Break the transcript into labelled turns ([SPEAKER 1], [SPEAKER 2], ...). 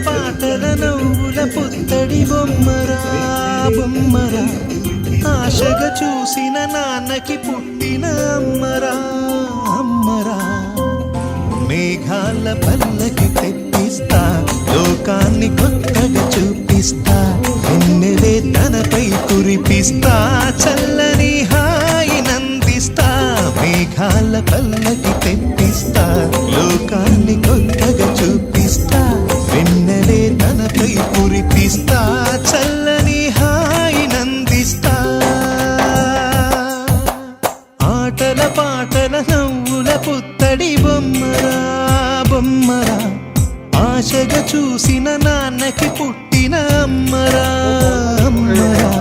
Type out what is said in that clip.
[SPEAKER 1] పాటల నవ్వుల పుత్తడి బొమ్మరా బొమ్మరా ఆశగా చూసిన నాన్నకి పుట్టిన అమ్మరా అమ్మరా మేఘాల పల్లకి తెప్పిస్తా లోకాన్ని కొత్తగా చూపిస్తా వెన్నెలే తనపై కురిపిస్తా చల్లని హాయినందిస్తా మేఘాల పల్లకి తెప్పిస్తా లోకాన్ని కొత్తగా చూపిస్తా వెన్నెలే తనపై కురిపిస్తా చల్లని హాయినందిస్తా ఆటల పాటల నవ్వుల పుత్తడి బొమ్మరా బొమ్మరా ఆశగా చూసిన నాన్నకి పుట్టిన అమ్మరా అమ్మరా